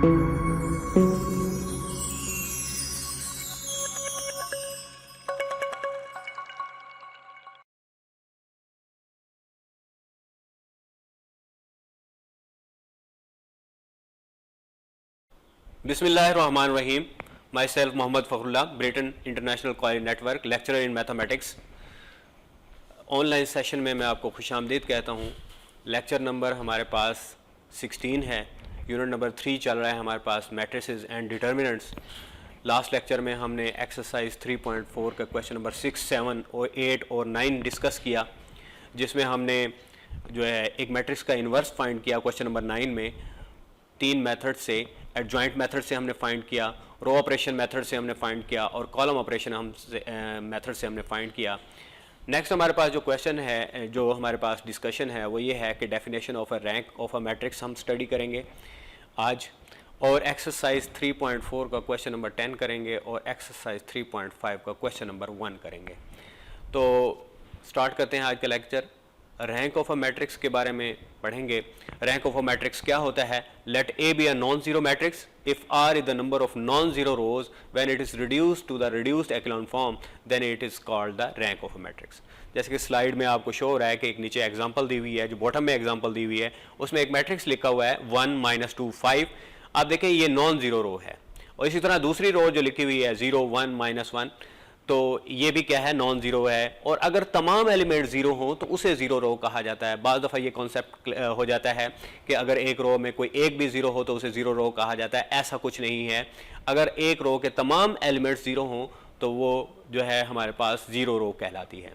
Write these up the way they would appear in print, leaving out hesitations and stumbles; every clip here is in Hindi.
Bismillahirrahmanirrahim. Myself Mohammad Fakhrullah, Britain International Query Network, lecturer in Mathematics. Online session में मैं आपको खुशामदीद कहता हूँ। लेक्चर नंबर हमारे पास 16 है, यूनिट नंबर 3 चल रहा है हमारे पास, matrices and determinants. Last lecture में हमने एक्सरसाइज 3.4 का क्वेश्चन नंबर 6, 7 और 8 और 9 डिस्कस किया, जिसमें हमने जो है एक मैट्रिक्स का इन्वर्स फाइंड किया। क्वेश्चन नंबर 9 में 3 मेथड से, एडजॉइंट मेथड से हमने फाइंड किया, रो ऑपरेशन मेथड से हमने फाइंड किया और कॉलम ऑपरेशन मेथड से हमने फाइंड किया। नेक्स्ट हमारे पास जो क्वेश्चन है, जो हमारे पास डिस्कशन है, वो ये है कि definition of a rank of a matrix हम स्टडी करेंगे आज, और एक्सरसाइज 3.4 का क्वेश्चन नंबर 10 करेंगे और एक्सरसाइज 3.5 का क्वेश्चन नंबर 1 करेंगे। तो स्टार्ट करते हैं आज का lecture. Rank of a matrix के बारे में पढ़ेंगे। रैंक ऑफ अ मैट्रिक्स क्या होता है? Let A be a non zero matrix if R is the number of non zero rows when it is reduced to the reduced echelon form then it is called the rank of a matrix. जैसे कि स्लाइड में आपको शो हो रहा है कि एक नीचे एग्जांपल दी हुई है, जो बॉटम में एग्जांपल दी हुई है, उसमें एक मैट्रिक्स लिखा हुआ है 1 -2 5। आप देखें ये नॉन जीरो रो है, और इसी तरह दूसरी रो जो लिखी हुई है 0 1 -1, तो ये भी क्या है? नॉन जीरो है। और अगर तमाम एलिमेंट जीरो हों तो उसे जीरो रो कहा जाता है। बाज़ दफ़ा ये कॉन्सेप्ट हो जाता है कि अगर एक रो में कोई एक भी जीरो हो तो उसे जीरो रो कहा जाता है। ऐसा कुछ नहीं है। अगर एक रो के तमाम एलिमेंट्स जीरो हों तो वो जो है हमारे पास जीरो रो कहलाती है।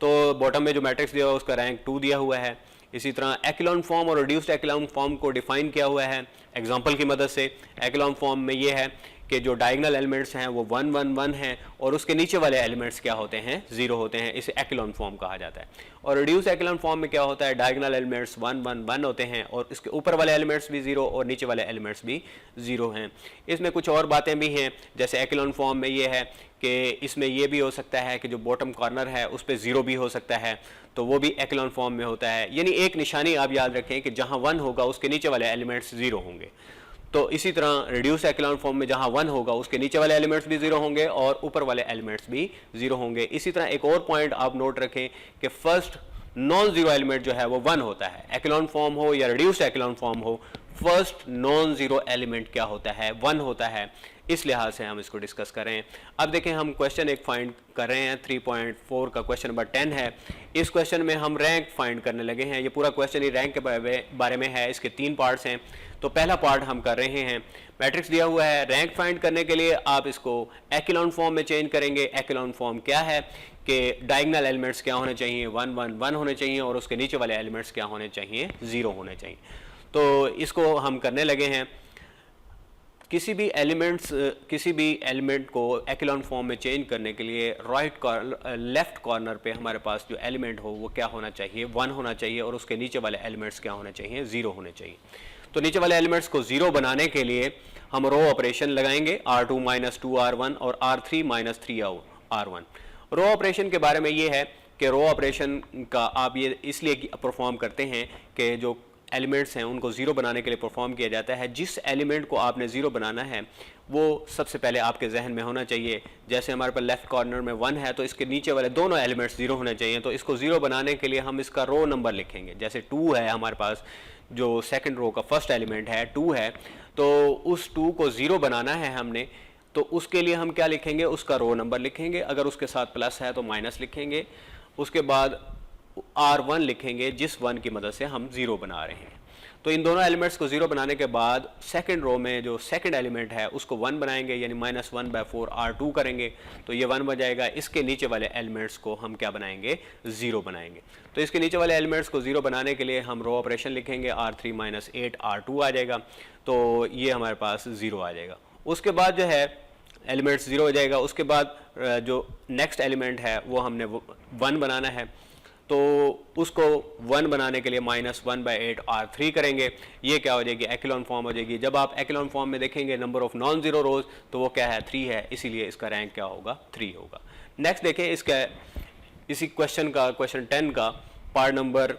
तो बॉटम में जो मैट्रिक्स दिया हुआ है उसका रैंक 2 दिया हुआ है। इसी तरह एक्लॉन फॉर्म और रिड्यूस्ड एक्लॉन फॉर्म को डिफाइन किया हुआ है एग्जांपल की मदद से। एक्लॉन फॉर्म में ये है कि जो डायगोनल एलिमेंट्स हैं वो 1 1 1 हैं और उसके नीचे वाले एलिमेंट्स क्या होते हैं? जीरो होते हैं। इसे एक्लॉन फॉर्म कहा जाता है। और रिड्यूस एक्लॉन फॉर्म में क्या होता है? डायगोनल एलिमेंट्स 1 1 1 होते हैं और इसके ऊपर वाले एलिमेंट्स भी जीरो और नीचे वाले एलिमेंट्स भी जीरो हैं। इसमें कुछ और बातें भी हैं, जैसे एक्लॉन फॉर्म में ये है कि इसमें यह भी हो सकता है कि जो बॉटम कॉर्नर है उस पर जीरो भी हो सकता है, तो वो भी एक्लॉन फॉर्म में होता है। यानी एक निशानी आप याद रखें कि जहाँ 1 होगा उसके नीचे वाले एलिमेंट्स जीरो होंगे। तो इसी तरह रिड्यूस एक्लॉन फॉर्म में जहाँ 1 होगा उसके नीचे वाले एलिमेंट्स भी जीरो होंगे और ऊपर वाले एलिमेंट्स भी जीरो होंगे। इसी तरह एक और पॉइंट आप नोट रखें कि फर्स्ट नॉन जीरो एलिमेंट जो है वो 1 होता है। एक्लॉन फॉर्म हो या रिड्यूस एक्लॉन फॉर्म हो, फर्स्ट नॉन जीरो एलिमेंट क्या होता है? 1 होता है। इस लिहाज से हम इसको डिस्कस करें। अब देखें, हम क्वेश्चन एक फाइंड कर रहे हैं, 3.4 का क्वेश्चन नंबर 10 है। इस क्वेश्चन में हम रैंक फाइंड करने लगे हैं। ये पूरा क्वेश्चन ही रैंक के बारे में है। इसके 3 पार्ट्स हैं। तो पहला पार्ट हम कर रहे हैं, मैट्रिक्स दिया हुआ है, रैंक फाइंड करने के लिए आप इसको एक्लॉन फॉर्म में चेंज करेंगे। एक्लॉन फॉर्म क्या है कि डायगोनल एलिमेंट्स क्या होने चाहिए? 1 1 1 होने चाहिए और उसके नीचे वाले एलिमेंट्स क्या होने चाहिए? जीरो होने चाहिए। तो इसको हम करने लगे हैं। किसी भी एलिमेंट को एक्लॉन फॉर्म में चेंज करने के लिए लेफ्ट कॉर्नर पे हमारे पास जो एलिमेंट हो वो क्या होना चाहिए? 1 होना चाहिए और उसके नीचे वाले एलिमेंट्स क्या होने चाहिए? जीरो होने चाहिए। तो नीचे वाले एलिमेंट्स को जीरो बनाने के लिए हम रो ऑपरेशन लगाएंगे, R2 - 2 R1 और R3 - 3 R1। रो ऑपरेशन के बारे में ये है कि रो ऑपरेशन का आप ये इसलिए परफॉर्म करते हैं कि जो एलिमेंट्स हैं उनको ज़ीरो बनाने के लिए परफॉर्म किया जाता है। जिस एलिमेंट को आपने ज़ीरो बनाना है वो सबसे पहले आपके जहन में होना चाहिए। जैसे हमारे पास लेफ्ट कॉर्नर में 1 है तो इसके नीचे वाले दोनों एलिमेंट्स ज़ीरो होने चाहिए। तो इसको ज़ीरो बनाने के लिए हम इसका रो नंबर लिखेंगे। जैसे 2 है हमारे पास, जो सेकंड रो का फर्स्ट एलिमेंट है 2 है, तो उस 2 को ज़ीरो बनाना है हमने, तो उसके लिए हम क्या लिखेंगे? उसका रो नंबर लिखेंगे। अगर उसके साथ प्लस है तो माइनस लिखेंगे। उसके बाद R1 लिखेंगे जिस 1 की मदद से हम ज़ीरो बना रहे हैं। तो इन दोनों एलिमेंट्स को ज़ीरो बनाने के बाद सेकंड रो में जो सेकंड एलिमेंट है उसको 1 बनाएंगे, यानी -1/4 R2 करेंगे, तो ये 1 बन जाएगा। इसके नीचे वाले एलिमेंट्स को हम क्या बनाएंगे? ज़ीरो बनाएंगे। तो इसके नीचे वाले एलिमेंट्स को ज़ीरो बनाने के लिए हम रो ऑपरेशन लिखेंगे, R3 - 8 R2 आ जाएगा। तो ये हमारे पास ज़ीरो आ जाएगा। उसके बाद जो है एलिमेंट्स ज़ीरो हो जाएगा। उसके बाद जो नेक्स्ट एलिमेंट है वो हमने 1 बनाना है, तो उसको 1 बनाने के लिए -1/8 R3 करेंगे। ये क्या हो जाएगी? एक्लॉन फॉर्म हो जाएगी। जब आप एक्लॉन फॉर्म में देखेंगे नंबर ऑफ नॉन जीरो रोज तो वो क्या है? 3 है, इसीलिए इसका रैंक क्या होगा? 3 होगा। नेक्स्ट देखें, इसी क्वेश्चन 10 का पार्ट नंबर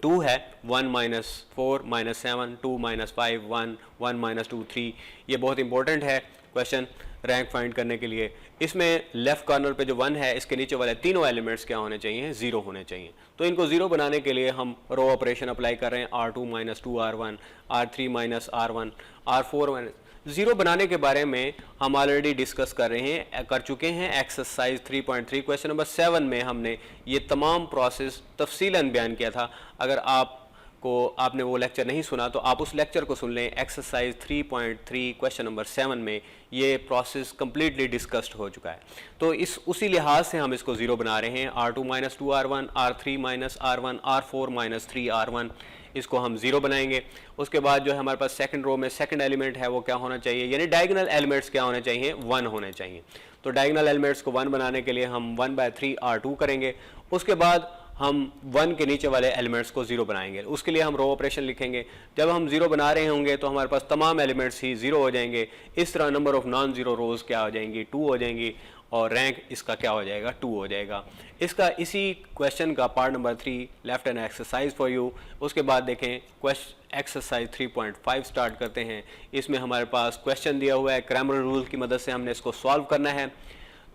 2 है, 1 माइनस 4 माइनस 7, 2 माइनस 5, 1, 1 माइनस 2, 3। ये बहुत इंपॉर्टेंट है क्वेश्चन रैंक फाइंड करने के लिए। इसमें लेफ्ट कॉर्नर पे जो 1 है, इसके नीचे वाले तीनों एलिमेंट्स क्या होने चाहिए? 0 होने चाहिए। तो इनको 0 बनाने के लिए हम रो ऑपरेशन अप्लाई कर रहे हैं, R2 minus 2R1, R3 minus R1, R4 minus. 0 बनाने के बारे में हम ऑलरेडी डिस्कस कर चुके हैं एक्सरसाइज 3.3 क्वेश्चन नंबर 7 में हमने ये तमाम प्रोसेस तफसीलन बयान किया था। अगर आपने वो लेक्चर नहीं सुना तो आप उस लेक्चर को सुन लें। एक्सरसाइज 3.3 क्वेश्चन नंबर 7 में ये प्रोसेस कम्प्लीटली डिस्कस्ड हो चुका है। तो उसी लिहाज से हम इसको 0 बना रहे हैं। R2 minus 2R1, R3 minus R1, R4 minus 3R1, इसको हम 0 बनाएंगे। उसके बाद जो है हमारे पास सेकंड रो में सेकंड एलिमेंट है वो क्या होना चाहिए, यानी डायगोनल एलिमेंट्स क्या होने चाहिए? 1 होने चाहिए। तो डायगोनल एलिमेंट्स को 1 बनाने के लिए हम 1/3 R2 करेंगे। उसके बाद हम 1 के नीचे वाले एलिमेंट्स को 0 बनाएंगे। उसके लिए हम रो ऑपरेशन लिखेंगे। जब हम 0 बना रहे होंगे तो हमारे पास तमाम एलिमेंट्स ही 0 हो जाएंगे। इस तरह नंबर ऑफ नॉन ज़ीरो रोज़ क्या हो जाएंगी? 2 हो जाएंगी, और रैंक इसका क्या हो जाएगा? 2 हो जाएगा। इसका इसी क्वेश्चन का part number 3 left hand exercise for you. उसके बाद देखें एक्सरसाइज 3.5 स्टार्ट करते हैं। इसमें हमारे पास क्वेश्चन दिया हुआ है, क्रैमर रूल की मदद से हमने इसको सॉल्व करना है।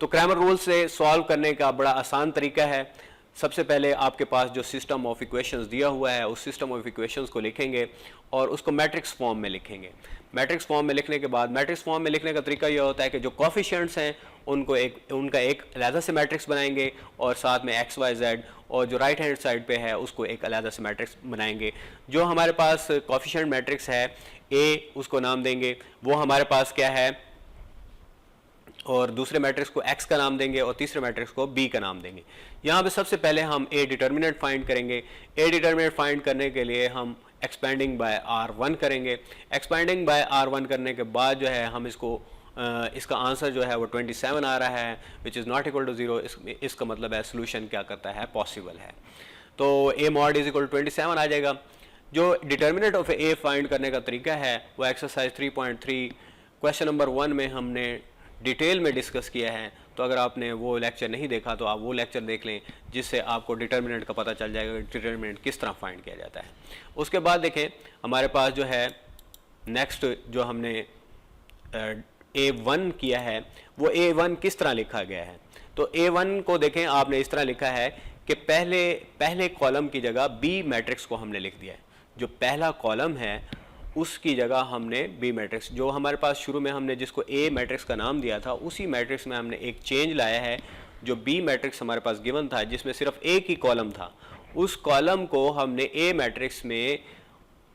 तो क्रैमर रूल से सॉल्व करने का बड़ा आसान तरीका है। सबसे पहले आपके पास जो सिस्टम ऑफ इक्वेशंस दिया हुआ है उस सिस्टम ऑफ इक्वेशंस को लिखेंगे और उसको मैट्रिक्स फॉर्म में लिखेंगे। मैट्रिक्स फॉर्म में लिखने के बाद मैट्रिक्स फॉर्म में लिखने का तरीका यह होता है कि जो कोफिशिएंट्स हैं उनका एक अलग से मैट्रिक्स बनाएंगे और साथ में एक्स वाई जेड, और जो राइट हैंड साइड पे है उसको एक अलग से मैट्रिक्स बनाएंगे। जो हमारे पास कोफिशिएंट मैट्रिक्स है ए, उसको नाम देंगे, वो हमारे पास क्या है, और दूसरे मैट्रिक्स को x का नाम देंगे और तीसरे मैट्रिक्स को b का नाम देंगे। यहाँ पे सबसे पहले हम a डिटर्मिनेंट फाइंड करेंगे। a डिटर्मिनेंट फाइंड करने के लिए हम एक्सपेंडिंग बाय r1 करेंगे। एक्सपेंडिंग बाय r1 करने के बाद जो है हम इसका आंसर जो है वो 27 आ रहा है, which is not equal to 0। इसका मतलब है सोल्यूशन क्या करता है? पॉसिबल है। तो a mod is equal to 27 आ जाएगा। जो डिटर्मिनेंट ऑफ a फाइंड करने का तरीका है वो एक्सरसाइज 3.3 क्वेश्चन नंबर 1 में हमने डिटेल में डिस्कस किया है। तो अगर आपने वो लेक्चर नहीं देखा तो आप वो लेक्चर देख लें, जिससे आपको डिटर्मिनेंट का पता चल जाएगा डिटर्मिनेंट किस तरह फाइंड किया जाता है। उसके बाद देखें हमारे पास जो है नेक्स्ट जो हमने A1 किया है वो A1 किस तरह लिखा गया है। तो A1 को देखें, आपने इस तरह लिखा है कि पहले कॉलम की जगह B मैट्रिक्स को हमने लिख दिया है। जो पहला कॉलम है उसकी जगह हमने बी मैट्रिक्स, जो हमारे पास शुरू में हमने जिसको ए मैट्रिक्स का नाम दिया था, उसी मैट्रिक्स में हमने एक चेंज लाया है। जो बी मैट्रिक्स हमारे पास गिवन था जिसमें सिर्फ एक ही कॉलम था, उस कॉलम को हमने ए मैट्रिक्स में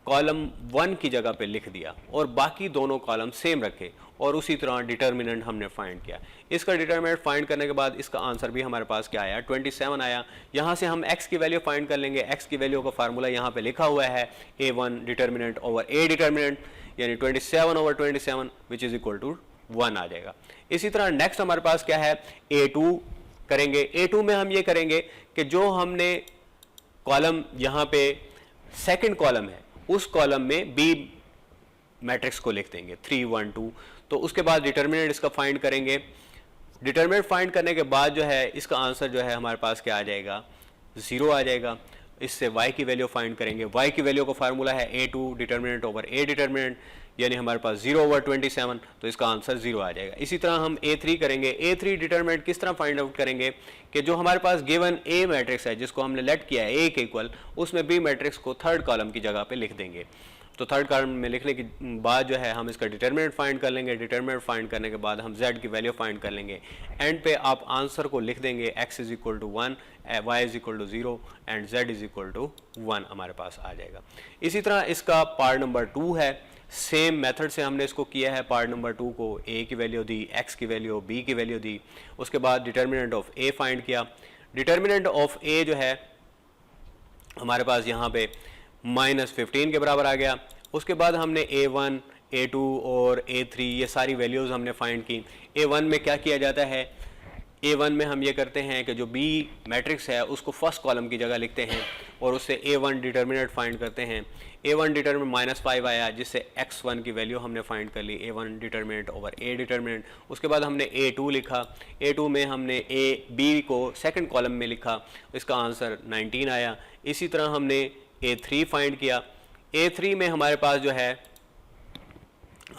कॉलम 1 की जगह पे लिख दिया और बाकी दोनों कॉलम सेम रखे, और उसी तरह डिटर्मिनेंट हमने फाइंड किया। इसका डिटर्मिनेंट फाइंड करने के बाद इसका आंसर भी हमारे पास क्या आया? 27 आया। यहाँ से हम x की वैल्यू फाइंड कर लेंगे। x की वैल्यू का फार्मूला यहाँ पे लिखा हुआ है a1 determinant over a determinant, यानी 27 over 27 which is equal to 1 आ जाएगा। इसी तरह नेक्स्ट हमारे पास क्या है? a2 करेंगे। a2 में हम ये करेंगे कि जो हमने कॉलम यहाँ पे सेकेंड कॉलम है उस कॉलम में बी मैट्रिक्स को लिख देंगे 3 1 2। तो उसके बाद डिटर्मिनेंट इसका फाइंड करेंगे। डिटर्मिनेंट फाइंड करने के बाद जो है इसका आंसर जो है हमारे पास क्या आ जाएगा? 0 आ जाएगा। इससे y की वैल्यू फाइंड करेंगे। y की वैल्यू का फार्मूला है a2 determinant over a determinant, यानी हमारे पास 0 ओवर 27, तो इसका आंसर 0 आ जाएगा। इसी तरह हम a3 करेंगे। a3 डिटर्मिनेंट किस तरह फाइंड आउट करेंगे कि जो हमारे पास गिवन a मैट्रिक्स है जिसको हमने लेट किया है a के इक्वल, उसमें b मैट्रिक्स को थर्ड कॉलम की जगह पे लिख देंगे। तो थर्ड कॉलम में लिखने के बाद जो है हम इसका डिटर्मिनेंट फाइंड कर लेंगे। डिटर्मिनेंट फाइंड करने के बाद हम z की वैल्यू फाइंड कर लेंगे। एंड पे आप आंसर को लिख देंगे x is equal to 1, y is equal to 0 and z is equal to 1 हमारे पास आ जाएगा। इसी तरह इसका पार्ट नंबर 2 है। सेम मेथड से हमने इसको किया है। पार्ट नंबर 2 को a की वैल्यू दी, x की वैल्यू, b की वैल्यू दी, उसके बाद डिटर्मिनेंट ऑफ a फाइंड किया। डिटर्मिनेंट ऑफ a जो है हमारे पास यहाँ पे -15 के बराबर आ गया। उसके बाद हमने a1, a2 और a3 ये सारी वैल्यूज़ हमने फाइंड की। a1 में क्या किया जाता है? a1 में हम ये करते हैं कि जो b मैट्रिक्स है उसको फर्स्ट कॉलम की जगह लिखते हैं और उससे a1 डिटर्मिनेंट फाइंड करते हैं। a1 डिटर्मिनेंट -5 आया, जिससे x1 की वैल्यू हमने फाइंड कर ली, a1 determinant over a determinant. उसके बाद हमने a2 लिखा। a2 में हमने b को सेकंड कॉलम में लिखा, इसका आंसर 19 आया। इसी तरह हमने A3 फाइंड किया। A3 में हमारे पास जो है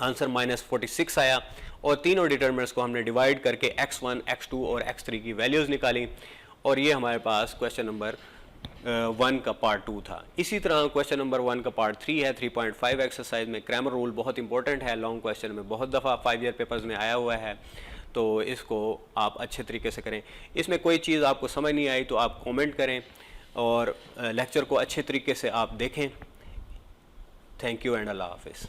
आंसर -46 आया और तीनों डिटर्मिनेंट्स को हमने डिवाइड करके x1, x2 और x3 की वैल्यूज़ निकाली और ये हमारे पास क्वेश्चन नंबर 1 का पार्ट 2 था। इसी तरह क्वेश्चन नंबर 1 का पार्ट 3 है 3.5 एक्सरसाइज में। ग्रामर रूल बहुत इंपॉर्टेंट है, लॉन्ग क्वेश्चन में बहुत दफ़ा 5 ईयर पेपर्स में आया हुआ है, तो इसको आप अच्छे तरीके से करें। इसमें कोई चीज़ आपको समझ नहीं आई तो आप कमेंट करें और लेक्चर को अच्छे तरीके से आप देखें। थैंक यू एंड अल्लाह हाफिज़।